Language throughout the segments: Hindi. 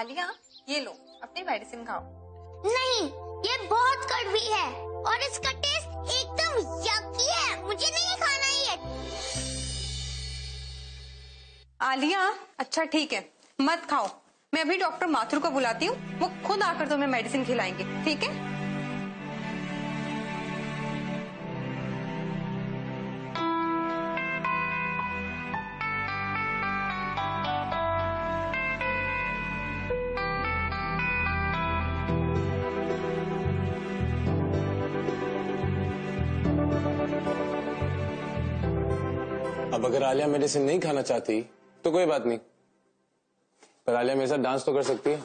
आलिया, ये लो अपनी मेडिसिन खाओ। नहीं, ये बहुत कड़वी है और इसका टेस्ट एकदम यकी है, मुझे नहीं खाना ये। आलिया, अच्छा ठीक है, मत खाओ। मैं अभी डॉक्टर माथुर को बुलाती हूँ, वो खुद आकर तुम्हें मेडिसिन खिलाएंगे, ठीक है? अब अगर आलिया मेडिसिन नहीं खाना चाहती तो कोई बात नहीं, पर आलिया मेरे साथ डांस तो कर सकती है।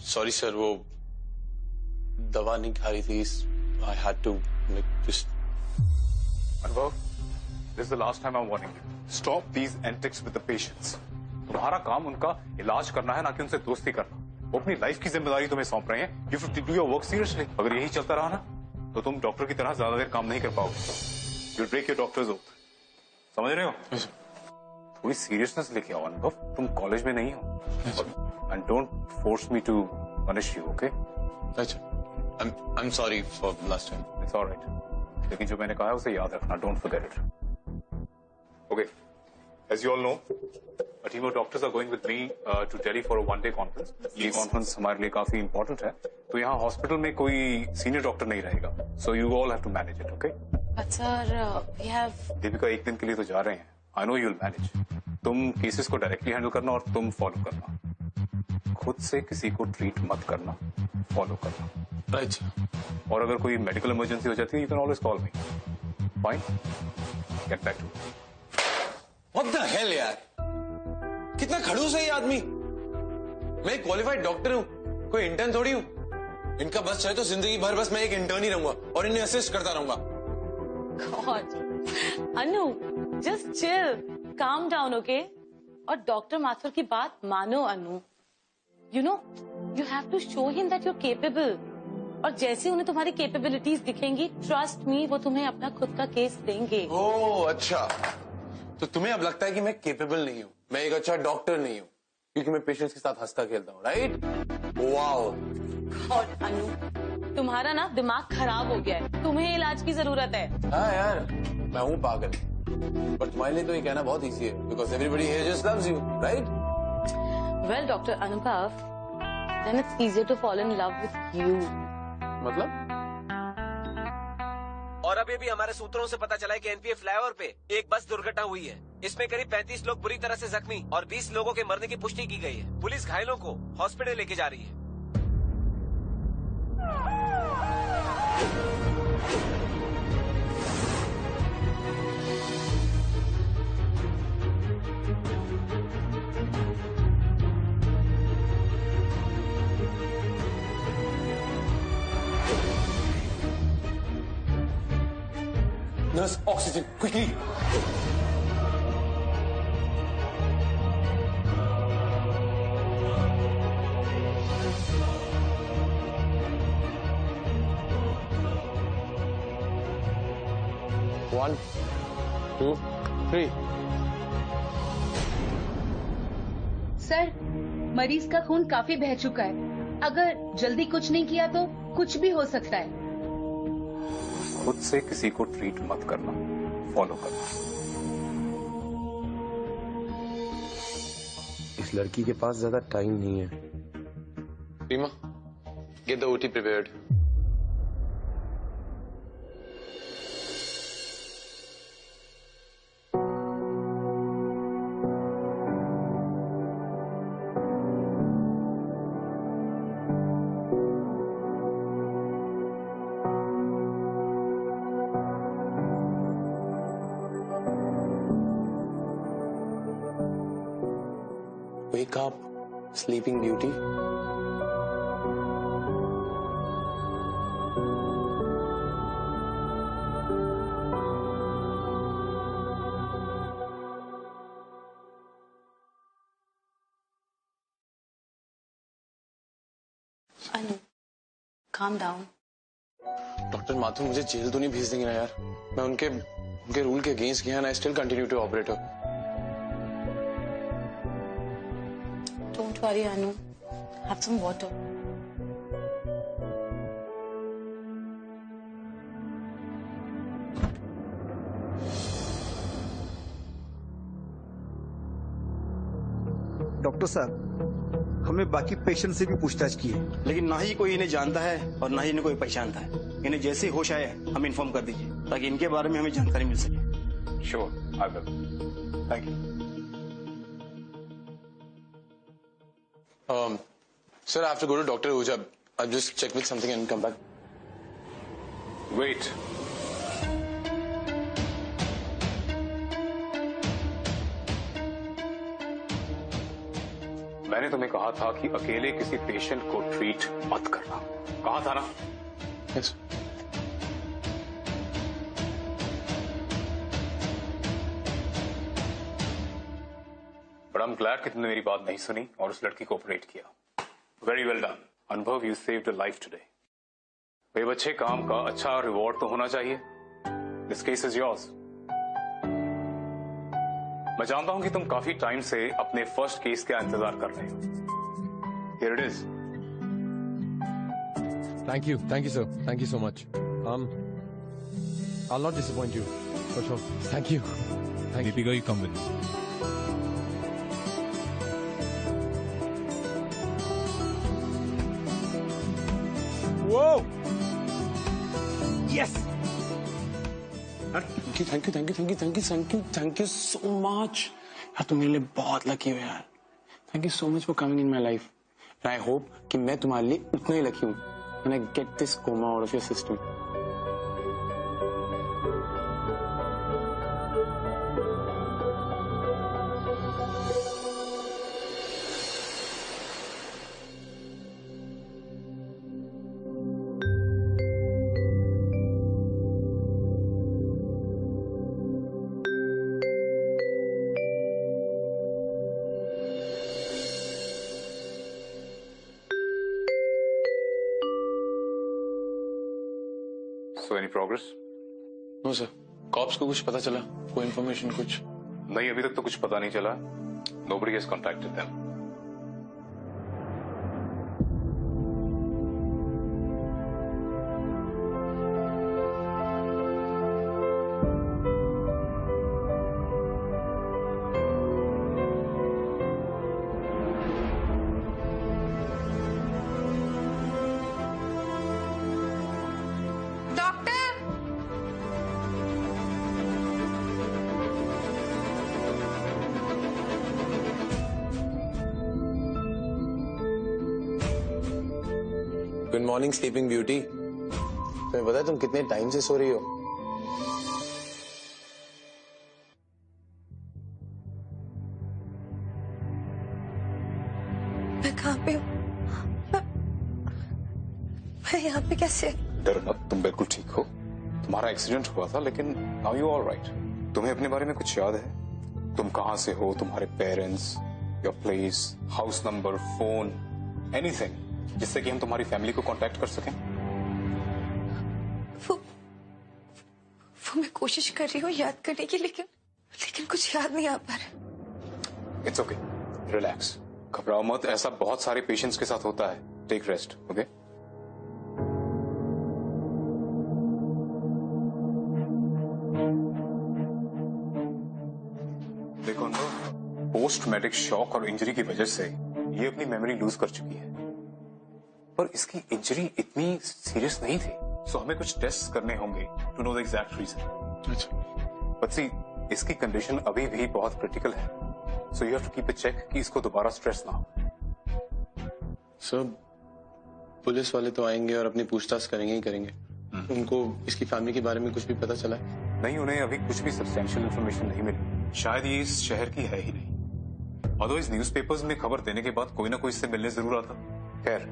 सॉरी सर, वो दवा नहीं खा रही थी। I had to just. Anubhav, this is the last time I am warning you. Stop these antics with the patients. तुम्हारा काम उनका इलाज करना है, ना कि उनसे दोस्ती करना। वो अपनी लाइफ की जिम्मेदारी तुम्हें सौंप रहे हैं। You should do your work seriously. अगर यही चलता रहा ना तो तुम डॉक्टर की तरह ज्यादा देर काम नहीं कर पाओगे। You break your doctor's oath. समझ रहे हो? थोड़ी सीरियसनेस लेके आओ अनुभव, तुम कॉलेज में नहीं हो। And don't force me to punish you, okay? अच्छा, I'm sorry for last time. It's all right. लेकिन जो मैंने कहा है उसे याद रखना. Don't forget it. Okay. As you all know, a team of doctors are going with me to Delhi for a one-day conference. ये conference हमारे लिए काफी important है. तो यहाँ हॉस्पिटल में कोई सीनियर डॉक्टर नहीं रहेगा. So you all have to manage it, okay? But sir, we have. Deepika एक दिन के लिए तो जा रहे हैं. I know you'll manage. तुम केसेस को डायरेक्टली हैंडल करना और तुम फॉलो करना. खुद से किसी को ट्रीट मत करना, फॉलो करना. राइट. और अगर कोई मेडिकल इमरजेंसी हो जाती है, you can always call me. Fine, get back to. What the hell यार, कितना खड़ूस है ये आदमी. मैं एक क्वालिफाइड डॉक्टर हूँ, कोई इंटर्न थोड़ी हूँ. इनका बस चाहे तो जिंदगी भर बस मैं एक इंटर्न ही रहूंगा और इन्हें असिस्ट करता रहूंगा. God, अनु, just chill, calm down, okay? और डॉक्टर माथुर की बात मानो अनु. You know, you have to show him that you're capable. और जैसे उन्हें तुम्हारी कैपेबिलिटीज दिखेंगी, ट्रस्ट मी, वो तुम्हें अपना खुद का केस देंगे. ओह अच्छा, तो तुम्हें अब लगता है कि मैं केपेबल नहीं हूँ, मैं एक अच्छा डॉक्टर नहीं हूँ, क्योंकि मैं पेशेंट्स के साथ हंसता खेलता हूँ, राइट? वाओ. और अनु, तुम्हारा ना दिमाग खराब हो गया है, तुम्हें इलाज की जरूरत है. हाँ यार, मैं हूँ पागल, पर तुम्हारे लिए तो ये कहना बहुत इजी है, because everybody here just loves you, right? Well, Dr. Anubhav, then it's easier to fall in love with you. मतलब? और अभी भी हमारे सूत्रों से पता चला है कि एनपीए फ्लाईओवर पे एक बस दुर्घटना हुई है. इसमें करीब 35 लोग बुरी तरह से जख्मी और 20 लोगों के मरने की पुष्टि की गई है. पुलिस घायलों को हॉस्पिटल लेके जा रही है. Nurse, oxygen, quickly! One, two, three. Sir, मरीज का खून काफी बह चुका है. अगर जल्दी कुछ नहीं किया तो कुछ भी हो सकता है. खुद से किसी को ट्रीट मत करना, फॉलो करना. इस लड़की के पास ज्यादा टाइम नहीं है. Reema, Get the OT prepared. Wake up, sleeping beauty. Anu, calm down. Doctor Mathur मुझे जेल तो नहीं भेज देंगे ना यार? मैं उनके रूल के अगेंस्ट गया ना, I still continue to operate her. Don't worry, Anu. Have some water. डॉक्टर साहब, हमने बाकी पेशेंट से भी पूछताछ की है, लेकिन ना ही कोई इन्हें जानता है और ना ही इन्हें कोई पहचानता है। इन्हें जैसे ही होश आए हमें इन्फॉर्म कर दीजिए ताकि इनके बारे में हमें जानकारी मिल सके। Sure, I will. Thank you. Sir, I have to go to Dr. Ahuja. I'll just check with something and come back. Wait. मैंने तुम्हें कहा था कि अकेले किसी पेशेंट को ट्रीट मत करना, कहा था ना? Yes. But I am glad कि तुमने मेरी बात नहीं सुनी और उस लड़की को ऑपरेट किया। वेरी वेल डन अनुभव, you saved a life today. भाई अच्छे काम का अच्छा रिवॉर्ड तो होना चाहिए। This case is yours. मैं जानता हूं कि तुम काफी टाइम से अपने फर्स्ट केस का इंतजार कर रहे हो। Here it is. Thank you, sir. Thank you so much. I'll not disappoint you, for sure. Thank you. Deepika, you come with me. Whoa! Yes! Thank you so much. यार तुम मेरे लिए बहुत लकी हो यार। Thank you so much for coming in my life. And I hope कि मैं तुम्हारे लिए उतना ही लकी हूँ when I get this coma out of your system. So any progress? No sir. Cops को कुछ पता चला? कोई information कुछ? नहीं, अभी तक तो कुछ पता नहीं चला। Nobody has contacted them. Good morning sleeping beauty. तुम्हें पता है तुम कितने टाइम से सो रही हो? मैं कहाँ पे हूँ? मैं यहाँ पे कैसे? डर मत, तुम बिल्कुल ठीक हो। तुम्हारा एक्सीडेंट हुआ था लेकिन नाउ यू ऑल राइट। तुम्हें अपने बारे में कुछ याद है? तुम कहाँ से हो, तुम्हारे parents, your place, house number, phone, anything जिससे कि हम तुम्हारी फैमिली को कांटेक्ट कर सकें। वो मैं कोशिश कर रही हूँ याद करने की, लेकिन कुछ याद नहीं आ पा रहा। इट्स ओके, रिलैक्स, घबराओ मत। ऐसा बहुत सारे पेशेंट्स के साथ होता है। Take rest, okay? देखो ना, पोस्ट ट्रॉमेटिक शॉक और इंजरी की वजह से ये अपनी मेमोरी लूज कर चुकी है। पर इसकी इंजरी इतनी सीरियस नहीं थी, सो हमें कुछ टेस्ट करने होंगे to know the exact reason. अच्छा, बट सी, इसकी कंडीशन अभी भी बहुत क्रिटिकल है, so you have to keep a check कि इसको दोबारा स्ट्रेस ना हो। सर, पुलिस वाले तो आएंगे और अपनी पूछताछ करेंगे ही करेंगे। उनको इसकी फैमिली के बारे में कुछ भी पता चला है? नहीं, उन्हें अभी कुछ भी सब्सटेंशियल इंफॉर्मेशन नहीं मिली। शायद ये इस शहर की है ही नहीं। अदरवाइज न्यूज़पेपर्स में खबर देने के बाद कोई ना कोई इससे मिलने जरूर आता। खैर,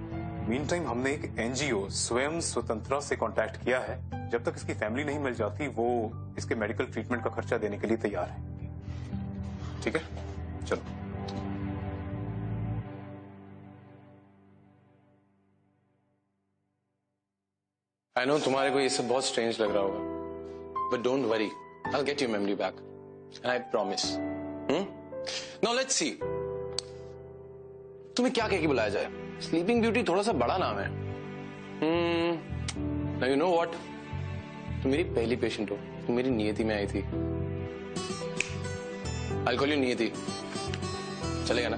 मीन टाइम हमने एक एनजीओ स्वयं स्वतंत्रा से कांटेक्ट किया है। जब तक इसकी फैमिली नहीं मिल जाती, वो इसके मेडिकल ट्रीटमेंट का खर्चा देने के लिए तैयार है। ठीक है, चलो। आई नो तुम्हारे को ये सब बहुत स्ट्रेंज लग रहा होगा, but don't worry, I will get your memory back and I promise. Now let's see, तुम्हें क्या कह के बुलाया जाए? स्लीपिंग ब्यूटी थोड़ा सा बड़ा नाम है। नाउ यू नो व्हाट, तुम मेरी पहली पेशेंट हो, तुम मेरी नियति में आई थी। आई विल कॉल यू नियति, चलेगा ना?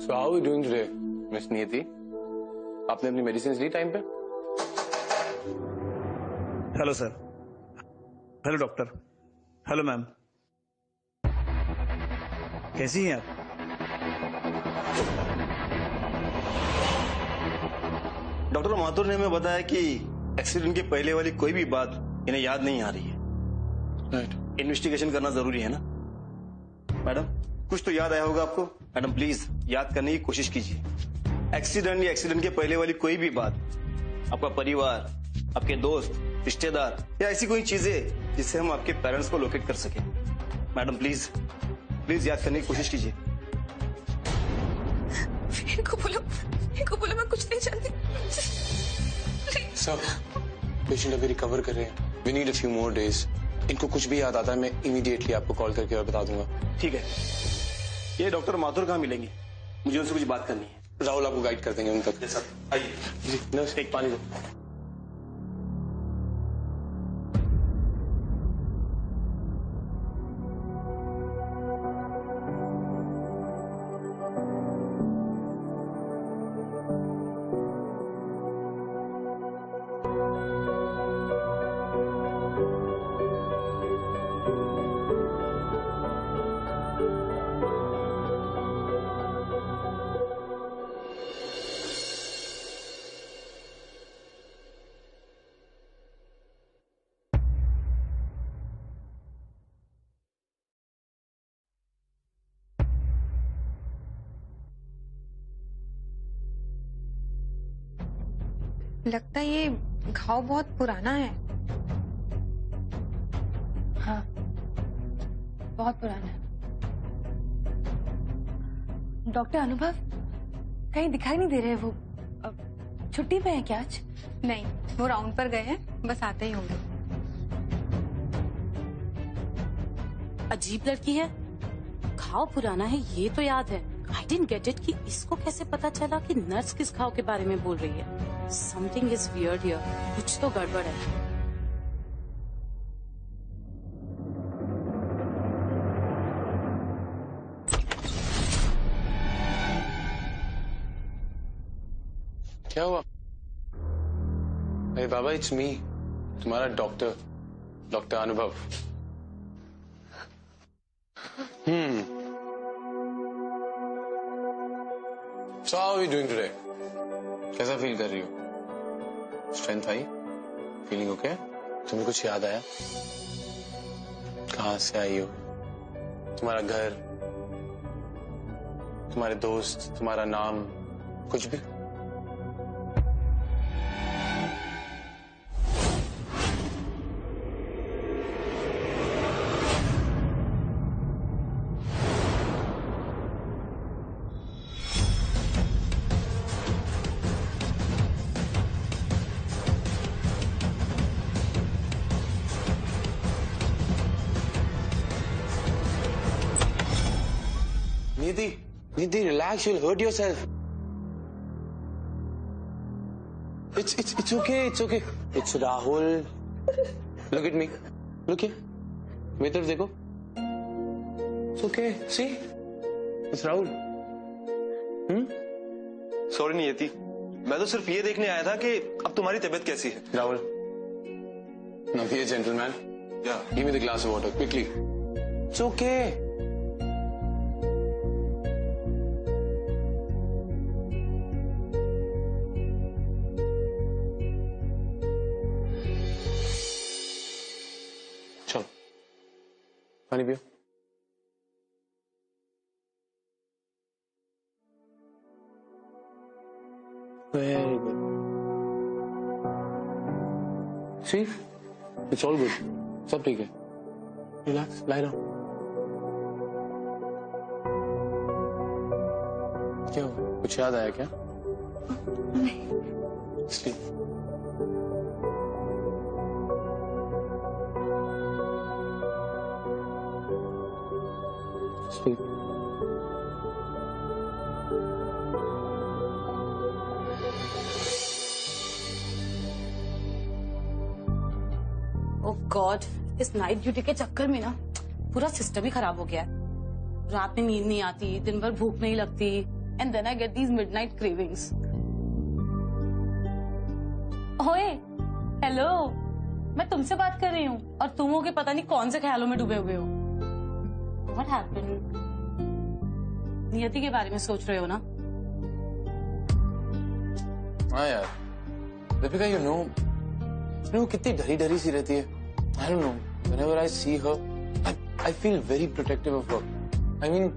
So how are we doing today, Miss नियति? आपने अपनी मेडिसिन ली टाइम पे? Hello sir. Hello doctor. Hello ma'am. कैसी हैं आप? डॉक्टर माथुर ने हमें बताया कि एक्सीडेंट के पहले वाली कोई भी बात इन्हें याद नहीं आ रही है। राइट। इन्वेस्टिगेशन करना जरूरी है ना? मैडम, कुछ तो याद आया होगा आपको। मैडम प्लीज याद करने की कोशिश कीजिए। एक्सीडेंट या एक्सीडेंट के पहले वाली कोई भी बात, आपका परिवार, आपके दोस्त, रिश्तेदार या ऐसी कोई चीजें जिससे हम आपके पेरेंट्स को लोकेट कर सके। मैडम प्लीज प्लीज याद करने की कोशिश कीजिए। इनको बोलो मैं कुछ नहीं जानती। सर, पेशेंट अभी रिकवर कर रहे हैं। We need a few more days. इनको कुछ भी याद आता है, मैं इमीडिएटली आपको कॉल करके और बता दूंगा। ठीक है। ये डॉक्टर माथुर कहाँ मिलेंगे? मुझे उनसे कुछ बात करनी है। राहुल आपको गाइड कर देंगे उन तक। सर आइए। जी नर्स, एक पानी दो। लगता है ये घाव बहुत पुराना है। हाँ, बहुत पुराना है। डॉक्टर अनुभव कहीं दिखाई नहीं दे रहे। वो छुट्टी पे है क्या आज? नहीं, वो राउंड पर गए हैं, बस आते ही होंगे। अजीब लड़की है। घाव पुराना है ये तो याद है। आई डिडंट गेट इट कि इसको कैसे पता चला कि नर्स किस घाव के बारे में बोल रही है। Something is weird here. कुछ तो गड़बड़ है। क्या हुआ? अरे बाबा, इट्स मी, तुम्हारा डॉक्टर अनुभव। So how are you doing today? कैसा फील कर रही हो? स्ट्रेंथ आई? Feeling okay? तुम्हें कुछ याद आया? कहाँ से आई हो? तुम्हारा घर, तुम्हारे दोस्त, तुम्हारा नाम, कुछ भी? Nidhi, relax. You'll hurt yourself. It's okay. It's okay. It's Rahul. Look at me. Look here. मेरी तरफ देखो. It's okay. See? It's Rahul. Sorry नियति, मैं तो सिर्फ ये देखने आया था कि अब तुम्हारी तबीयत कैसी है. Rahul. Now here, gentleman. Yeah. Give me the glass of water quickly. It's okay. चलो पानी पियो. Very good. See? It's all good. सब ठीक है. Relax, lie down. क्या हुआ? कुछ याद आया क्या? नहीं. Sleep. Sleep. ओह गॉड, इस नाइट ड्यूटी के चक्कर में ना पूरा सिस्टम ही खराब हो गया है. रात में नींद नहीं आती, दिन भर भूख नहीं लगती, and then I get these midnight cravings. ओए, हेलो, मैं तुमसे बात कर रही हूँ और तुम हो के पता नहीं कौन से ख्यालों में डूबे हुए हो. What happened? नियति के बारे में सोच रहे हो ना? हाँ यार, दीपिका, you know कितनी डरी डरी सी रहती है. I don't know. Whenever I see her, I feel very protective of her. I mean,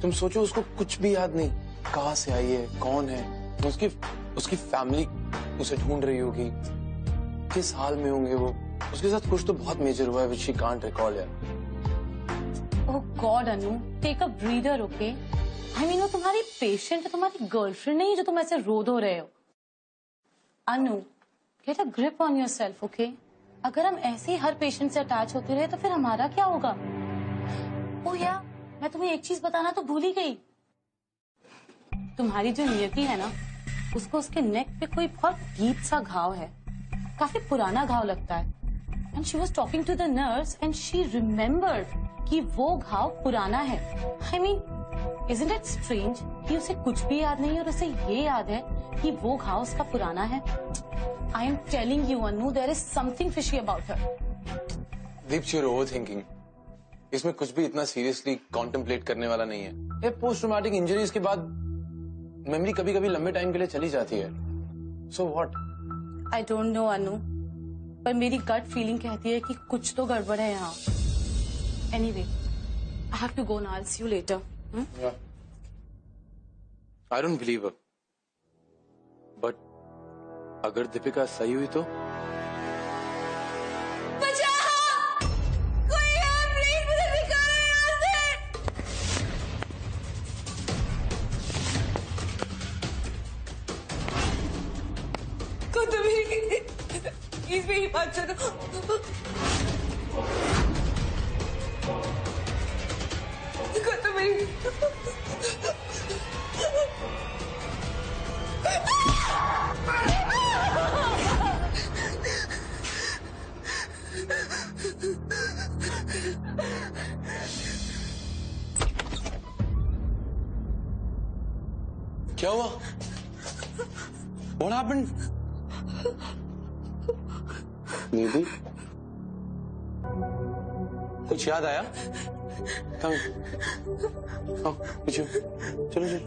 तुम सोचो उसको कुछ भी याद नहीं. कहाँ से आई है, कौन है, उसकी फैमिली उसे ढूंढ रही होगी, किस हाल में होंगे वो. उसके साथ कुछ तो बहुत मेजर हुआ है which she can't recall यार. Oh God Anu, take a breather, okay? I mean वो तुम्हारी पेशेंट है, तुम्हारी गर्लफ्रेंड नहीं जो तुम ऐसे रो धो रहे हो. Anu, get a grip on yourself, okay? अगर हम ऐसे ही हर पेशेंट से अटैच होते रहे तो फिर हमारा क्या होगा? ओह यार, मैं तुम्हें एक चीज बताना तो भूल ही गई. तुम्हारी जो नियति है ना, उसको उसके नेक पे कोई बहुत डीप सा घाव है. काफी पुराना घाव लगता है. And she was talking to the nurse and she remembered कि वो घाव पुराना है. I mean, isn't it strange कि उसे कुछ भी याद नहीं और उसे ये याद है कि वो घाव उसका पुराना है. I am telling you, Anu, there is something fishy about her. Deep, you're overthinking. इसमें कुछ भी इतना सीरियसली कॉन्टेम्पलेट करने वाला नहीं है. ये पोस्ट ट्रॉमेटिक इंजरीज के बाद मेमोरी कभी कभी लंबे टाइम के लिए चली जाती है. So what? I don't know, Anu. पर मेरी गट फीलिंग कहती है कि कुछ तो गड़बड़ है यहाँ. Anyway, I have to go now. I'll see you later. Yeah. I don't believe her. But अगर दीपिका सही हुई तो? बचाओ! कोई है, प्लीज मुझे निकालो यहाँ से! को तो प्लीज मेरी बात सुनो. को तो मेरी क्या हुआ? What happened? दीदी, कुछ याद आया? Come. आओ, पीछे. चलो चलो.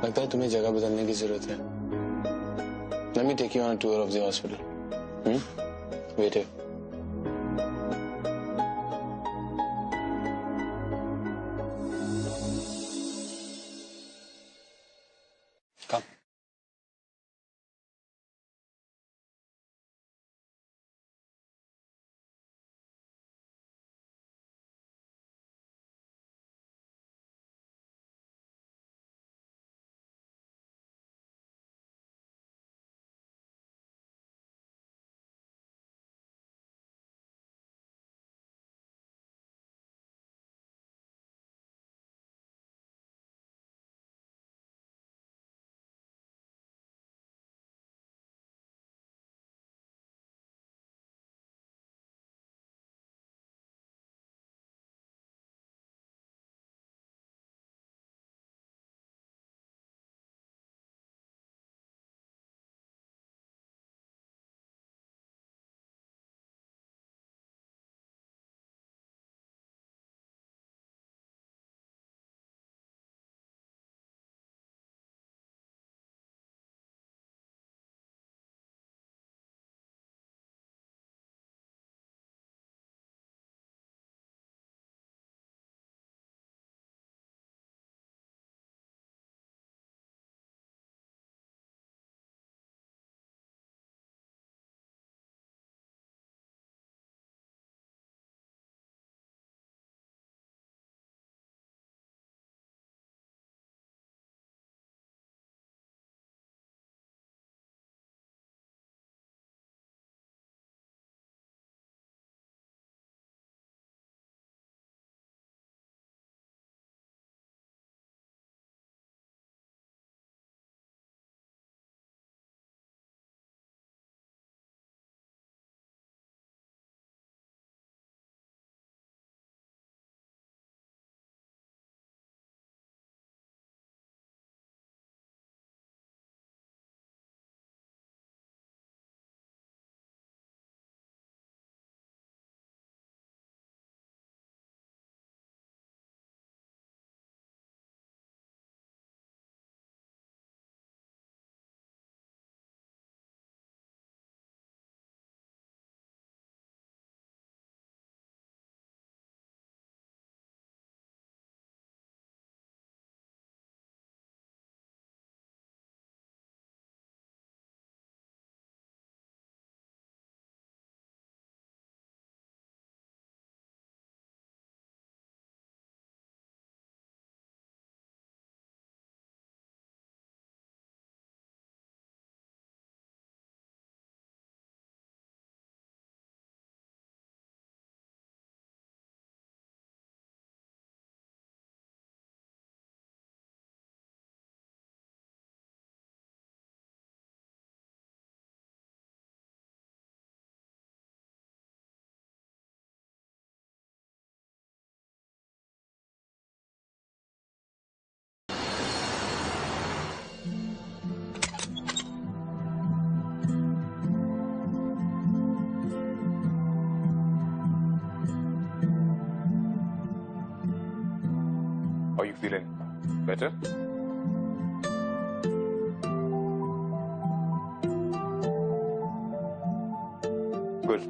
लगता है तुम्हें जगह बदलने की जरूरत है. Let me take you on a tour of the hospital. Wait here. Come. How you feeling? Better? Good.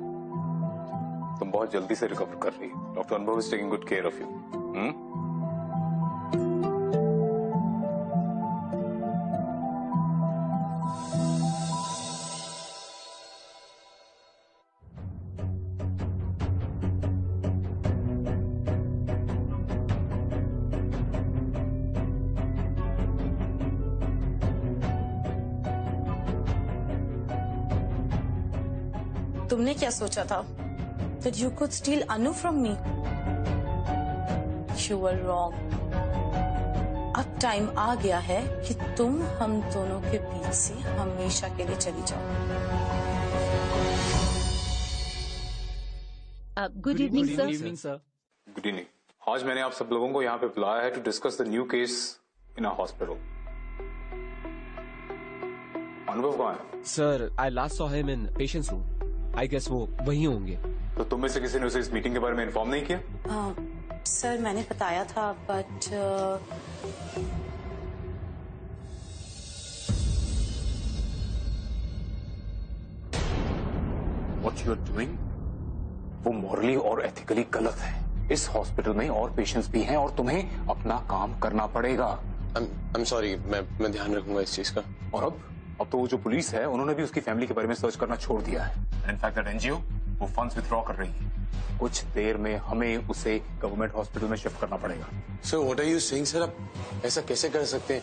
तुम बहुत जल्दी से रिकवर कर रही हो. डॉक्टर अनुभव is taking good care of you. तुमने क्या सोचा था? That you could steal Anu from me? You were wrong. अब टाइम आ गया है कि तुम हम दोनों के बीच से हमेशा के लिए चली जाओ. Good evening sir. Good evening. आज मैंने आप सब लोगों को यहाँ पे बुलाया है to discuss the new case in our hospital. Anubhav कहाँ है? Sir, I last saw him in patient's room. I guess वो वहीं होंगे. तो तुम में से किसी ने उसे इस मीटिंग के बारे में इन्फॉर्म नहीं किया? सर मैंने बताया था but What you are doing वो मॉरली और एथिकली गलत है. इस हॉस्पिटल में और पेशेंट्स भी हैं और तुम्हें अपना काम करना पड़ेगा. I'm sorry, मैं ध्यान रखूंगा इस चीज का. और अब तो वो जो पुलिस है उन्होंने भी उसकी फैमिली के बारे में सर्च करना छोड़ दिया है. इनफैक्ट दैट एनजीओ वो फंड्स विथड्रॉ कर रही है. कुछ देर में हमें उसे गवर्नमेंट हॉस्पिटल में शिफ्ट करना पड़ेगा. Sir, what are you saying sir? आप ऐसा कैसे कर सकते हैं?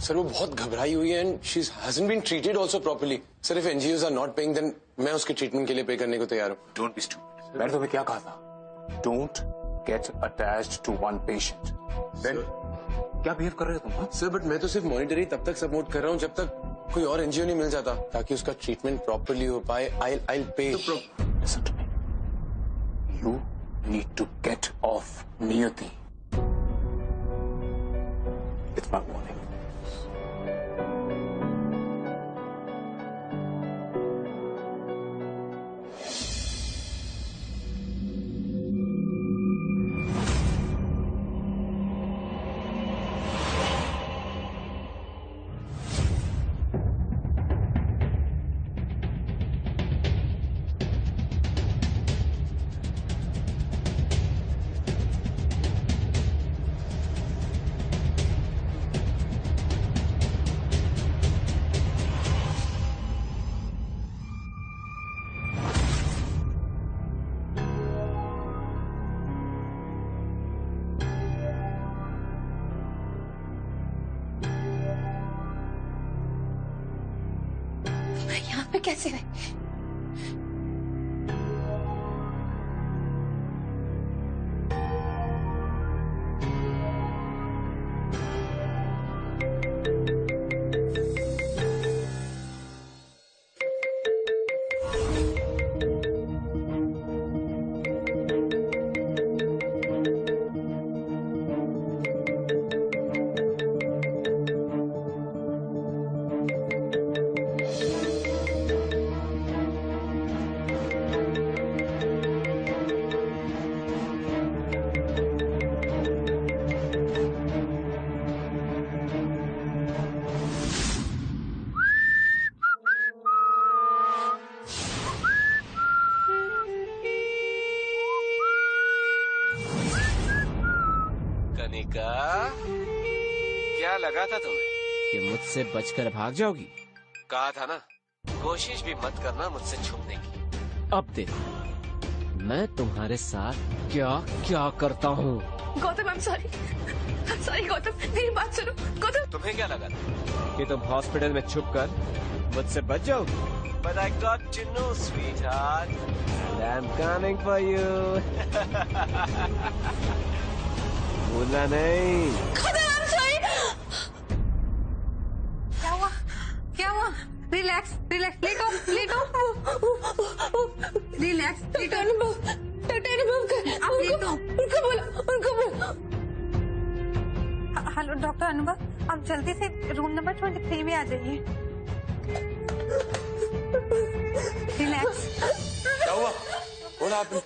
सर, वो बहुत घबराई हुई है and she hasn't been treated also properly. Sir, if NGOs are not paying then मैं उसके ट्रीटमेंट के लिए पे करने को तैयार हूँ. Don't be stupid. मैंने तुम्हें क्या कहा था? Don't get attached to one patient. Then क्या बिहेव कर रहे हो तुम? सर, बट मैं तो सिर्फ मॉनिटरी तब तक सपोर्ट कर रहा हूँ जब तक कोई और एनजीओ नहीं मिल जाता ताकि उसका ट्रीटमेंट प्रॉपर्ली हो पाए. I'll pay. Listen to me. You need to get off Niyati. It's my warning. यहाँ पे कैसे रहे? क्या लगा था तुम्हें कि मुझसे बचकर भाग जाओगी? कहा था ना, कोशिश भी मत करना मुझसे छुपने की. अब देखो मैं तुम्हारे साथ क्या क्या करता हूँ. गौतम, I'm sorry गौतम, मेरी बात सुनो. गौतम, तुम्हें क्या लगा था कि तुम हॉस्पिटल में छुपकर मुझसे बच जाओगी? But I got to know, sweetheart. And I'm coming for you. भूलना नहीं. I'm sorry. क्या हुआ? रिलैक्स, लेटो. रिलैक्स, उनको बोलो. हेलो डॉक्टर अनुभव, आप जल्दी से रूम नंबर 23 में आ जाइए. रिलैक्स. क्या हुआ? What happened?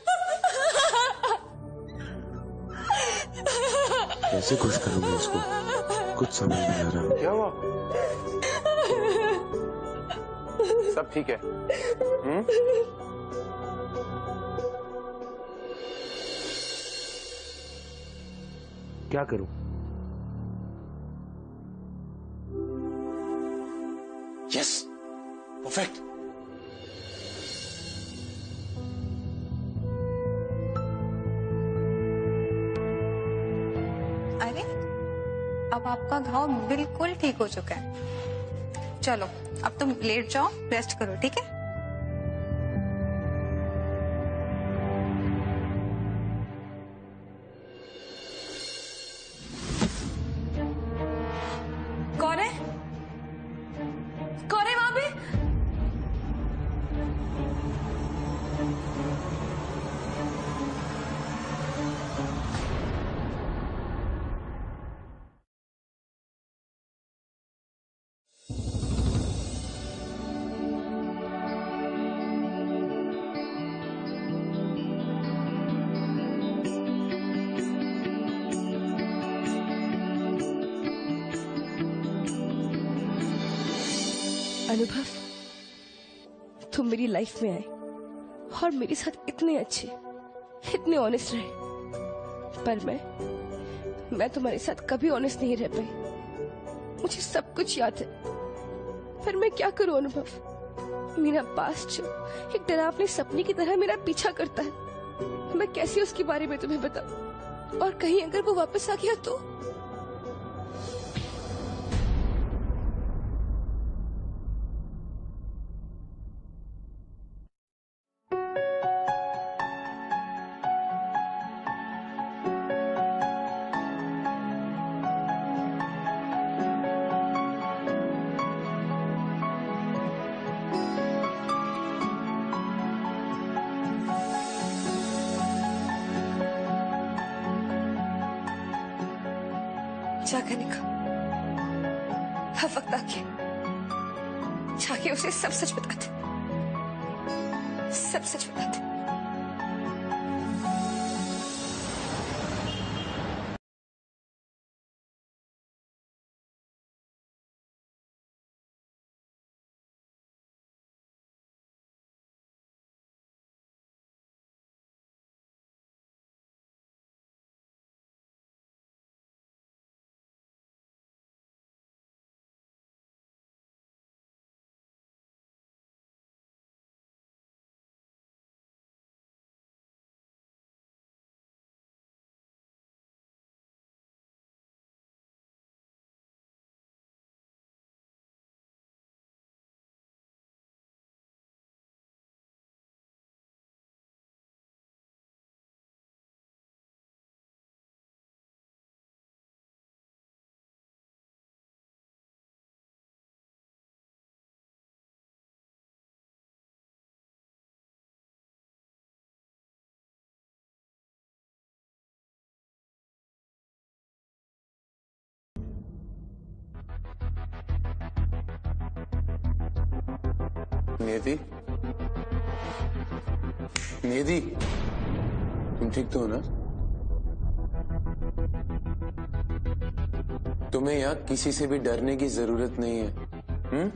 कैसे खुश करूं मैं इसको, कुछ समझ नहीं आ रहा। क्या हुआ? सब ठीक है? क्या करूं? Yes, perfect. अरे अब आपका घाव बिल्कुल ठीक हो चुका है। चलो अब तुम लेट जाओ, रेस्ट करो, ठीक है? कौन है? कौन है वहां पे? अनुभव, तुम मेरी लाइफ में आए और मेरे साथ इतने अच्छे, इतने ऑनेस्ट रहे, पर मैं तुम्हारे साथ कभी ऑनेस्ट नहीं रह पाई। मुझे सब कुछ याद है, पर मैं क्या करूं अनुभव? मेरा पास्ट जो एक डरावने सपने की तरह मेरा पीछा करता है, मैं कैसे उसके बारे में तुम्हें बताऊं? और कहीं अगर वो वापस आ गया तो? जागने का अब वक्त आ गया, जाके उसे सब सच बताते, सब सच बताते। नियति, नियति, तुम ठीक तो हो ना? तुम्हें यहाँ किसी से भी डरने की जरूरत नहीं है।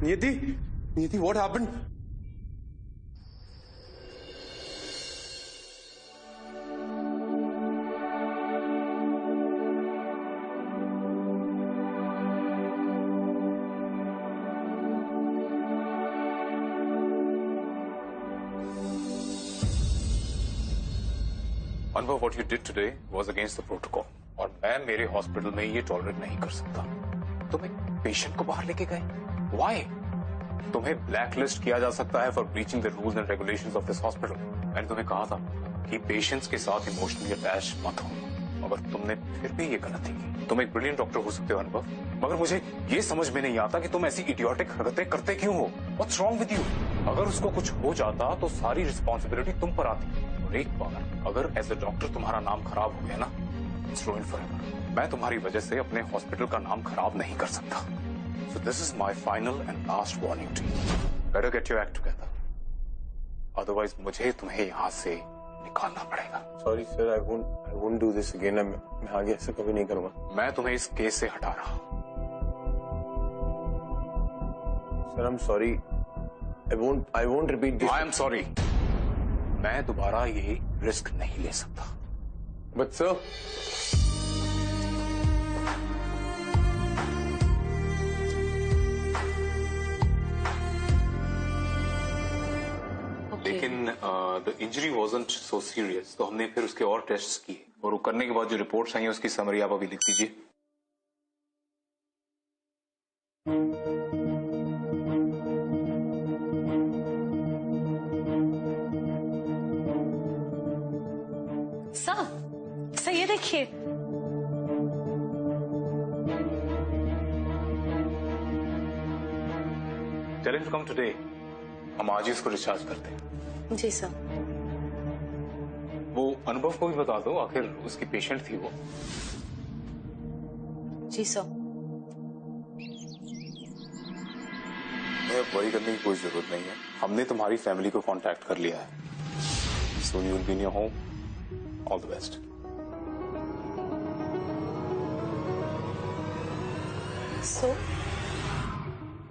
नियति, नियति, what happened? अनुभव, what you did today was against the protocol. और मैं मेरे हॉस्पिटल में ये टॉलरेट नहीं कर सकता। तुम एक पेशेंट को बाहर लेके गए, Why? तुम्हें ब्लैकलिस्ट किया जा सकता है for breaching the rules and regulations of this hospital. मैंने तुम्हें कहा था कि पेशेंट्स के साथ इमोशनली अटैच मत हो, मगर तुमने फिर भी ये गलती की। तुम एक ब्रिलियंट डॉक्टर हो सकते हो अनुभव, मगर मुझे ये समझ में नहीं आता कि तुम ऐसी इडियोटिक हरकतें करते क्यों हो। What's wrong with you? अगर उसको कुछ हो जाता तो सारी रिस्पॉन्सिबिलिटी तुम पर आती। और एक बार अगर एज अ डॉक्टर तुम्हारा नाम खराब हो गया ना, इट्स रुइन्ड फॉरएवर। मैं तुम्हारी वजह से अपने हॉस्पिटल का नाम खराब नहीं कर सकता। So this is my final and last warning to you. Better get your act together. Otherwise मुझे तुम्हें यहाँ से निकालना पड़ेगा। Sorry sir, I won't do this again. मैं आगे ऐसा कभी नहीं करूँगा। मैं तुम्हें इस केस से हटा रहा हूँ। Sir, I'm sorry. I won't repeat this. I am sorry. मैं दोबारा ये रिस्क नहीं ले सकता। But sir. लेकिन the injury wasn't so serious, तो हमने फिर उसके और टेस्ट्स किए और वो करने के बाद जो रिपोर्ट्स आई हैं उसकी समरी आप अभी लिख दीजिए। सर ये देखिए, tell him to come today. हम आज ही उसको डिस्चार्ज करते हैं। जी सर। वो अनुभव को भी बता दो, आखिर उसकी पेशेंट थी वो। जी सर। वरी करने की कोई जरूरत नहीं है, हमने तुम्हारी फैमिली को कांटेक्ट कर लिया है। Soon you will be in your home. All the best. So,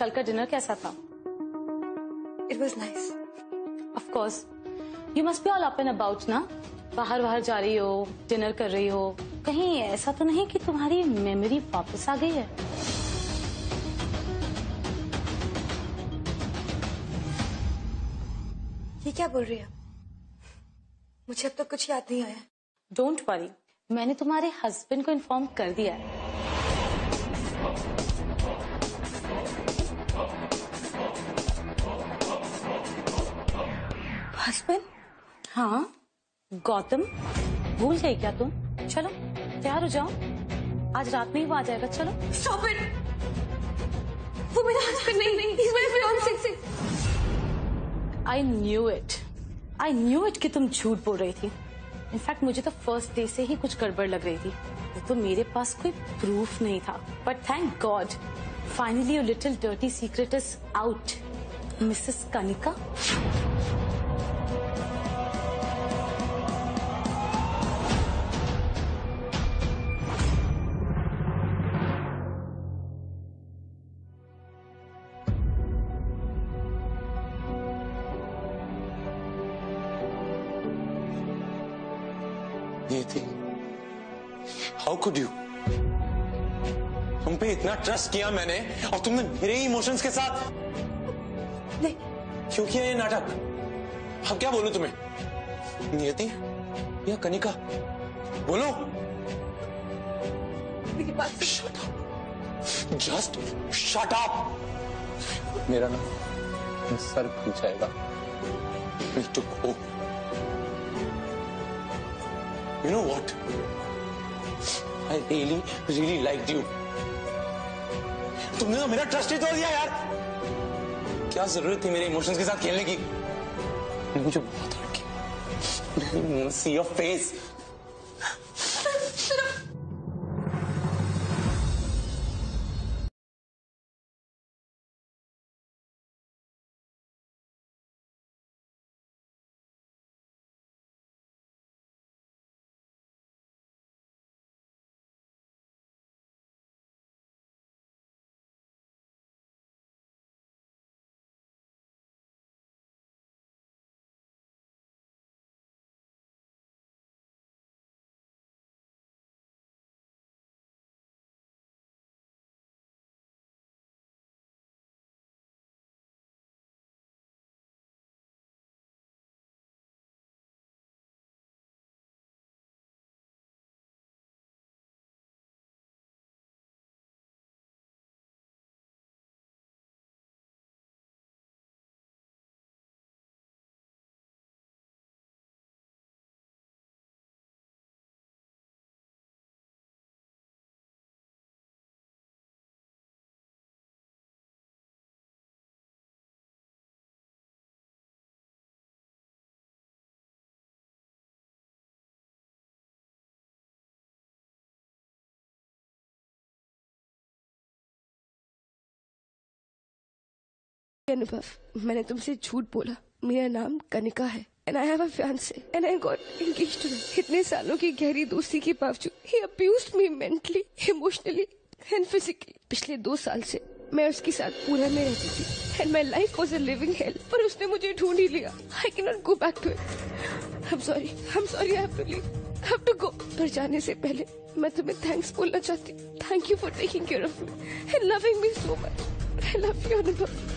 कल का डिनर कैसा था? It was nice. Of course. You must be all up and about ना? बाहर जा रही हो, डिनर कर रही हो, कहीं ऐसा तो नहीं कि तुम्हारी मेमोरी वापस आ गई है? ये क्या बोल रही है? मुझे अब तक कुछ याद नहीं आया। डोंट वरी, मैंने तुम्हारे हस्बैंड को इन्फॉर्म कर दिया है। हस्बैंड? हाँ, गौतम, भूल गई क्या तुम? चलो तैयार हो जाओ, आज रात में ही वो आ जाएगा। चलो। Stop it! वो मेरा हस्बैंड नहीं, he's my fiancé। I knew it कि तुम झूठ बोल रही थी। इनफैक्ट मुझे तो फर्स्ट डे से ही कुछ गड़बड़ लग रही थी। तो मेरे पास कोई प्रूफ नहीं था, but thank God finally your little dirty secret is out, Mrs Kanika. नियति, हाउ कुड यू? तुम पे इतना ट्रस्ट किया मैंने और तुमने मेरे ही इमोशंस के साथ नहीं। क्यों किया ये नाटक? अब क्या बोलूं तुम्हें? नियति या कनिका, बोलो। मेरी बात shut up, just shut up. मेरा ना सर खुल जाएगा। Need to go. You know what? I really liked you. तुमने तो मेरा ट्रस्ट ही तोड़ दिया यार। क्या जरूरत थी मेरे इमोशंस के साथ खेलने की? मुझे बहुत हर्ट किया। See your face. अनुभव, मैंने तुमसे झूठ बोला। मेरा नाम कनिका है and I have a fiance and I got engaged to him. इतने सालों की गहरी दोस्ती के बावजूद ही abused me mentally, emotionally and physically. पिछले 2 साल से मैं उसके साथ पूरा में रहती थी and my life was a living hell, पर उसने मुझे ढूंढ ही लिया। I can not go back to it. I am sorry, I have to leave, I have to go. पर जाने से पहले मैं तुम्हें थैंक्स बोलना चाहती हूँ। Thank you for taking care of me and loving me so much. I love you अनुभव।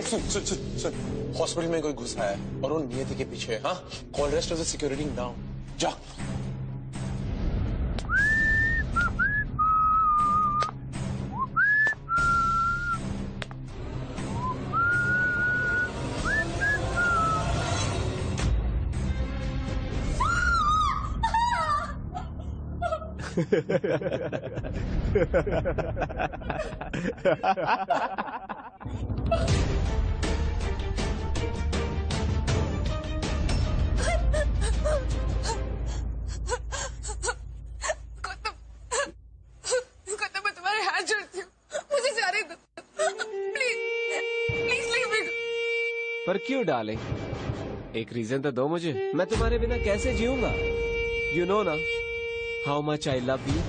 सुन सुन सुन सुन, हॉस्पिटल में कोई घुसा है और वो नियति के पीछे है। हाँ, call rest of the security down. जा। पर क्यों डाले? एक रीजन तो दो मुझे, मैं तुम्हारे बिना कैसे जीऊंगा? यू नो ना how much I love you.